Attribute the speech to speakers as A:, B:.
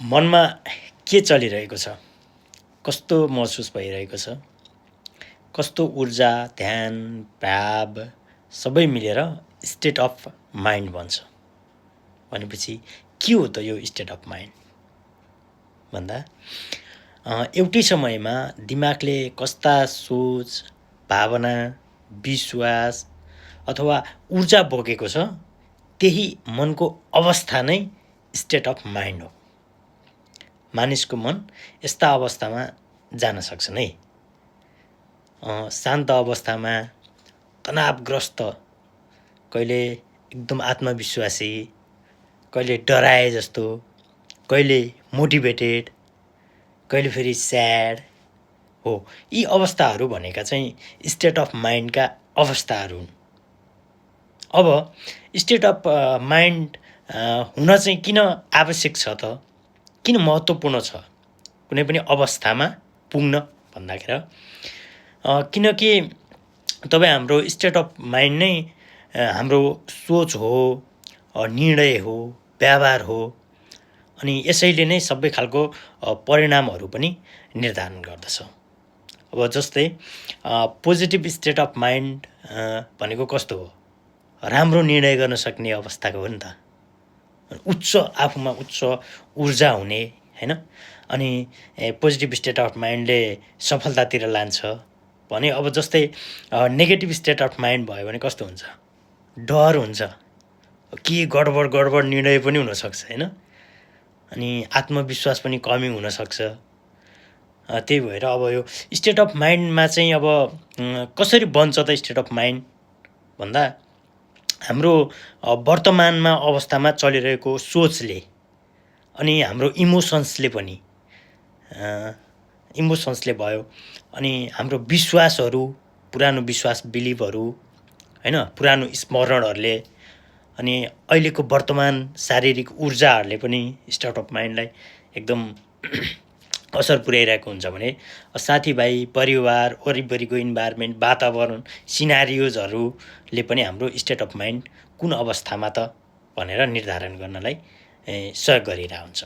A: मनमा के चलिरहेको छ? कस्तो महसुस भइरहेको छ? कस्तो ऊर्जा, ध्यान, भाव सबै मिलेर स्टेट अफ माइन्ड भन्छ। भनेपछि के हो त यो स्टेट अफ माइन्ड? भन्दा एउटै समयमा दिमागले कस्ता सोच, भावना, विश्वास अथवा ऊर्जा बोकेको छ, त्यही मनको अवस्था नै स्टेट अफ माइन्ड हो। मानिसको मन यस्ता अवस्थामा जान सक्छन् है। शान्त अवस्थामा तनावग्रस्त, कहिले एकदम आत्मविश्वासी, कहिले डराए जस्तो, कहिले मोटिभेटेड, कहिले फेरि स्याड हो। यी अवस्थाहरू भनेका चाहिँ स्टेट अफ माइन्डका अवस्थाहरू हुन्। अब स्टेट अफ माइन्ड हुन चाहिँ किन आवश्यक छ त? किन महत्त्वपूर्ण छ कुनै पनि अवस्थामा पुग्न भन्दाखेरि? किनकि तपाईँ हाम्रो स्टेट अफ माइन्ड नै हाम्रो सोच हो, निर्णय हो, व्यवहार हो, अनि यसैले नै सबै खालको परिणामहरू पनि निर्धारण गर्दछ। अब जस्तै पोजिटिभ स्टेट अफ माइन्ड भनेको कस्तो हो? राम्रो निर्णय गर्न सक्ने अवस्थाको हो नि त। उच्च, आफूमा उच्च ऊर्जा हुने, हैन? अनि पोजिटिभ स्टेट अफ माइन्डले सफलतातिर लान्छ भने अब जस्तै नेगेटिभ स्टेट अफ माइन्ड भयो भने कस्तो हुन्छ? डर हुन्छ, के गडबड निर्णय पनि हुनसक्छ, हैन? अनि आत्मविश्वास पनि कमी हुनसक्छ। त्यही भएर अब यो स्टेट अफ माइन्डमा चाहिँ अब कसरी बन्छ त स्टेट अफ माइन्ड भन्दा हाम्रो वर्तमानमा अवस्थामा चलिरहेको सोचले अनि हाम्रो इमोसन्सले पनि इमोसन्सले भयो, अनि हाम्रो विश्वासहरू, पुरानो विश्वास, बिलिभहरू, हैन, पुरानो स्मरणहरूले, अनि अहिलेको वर्तमान शारीरिक ऊर्जाहरूले पनि स्टेट अफ माइन्डलाई एकदम असर पुर्याइरहेको हुन्छ भने साथीभाइ, परिवार, वरिपरिको इन्भाइरोमेन्ट, वातावरण, सिनारियोजहरूले पनि हाम्रो स्टेट अफ माइन्ड कुन अवस्थामा त भनेर निर्धारण गर्नलाई सहयोग गरिरहेको हुन्छ।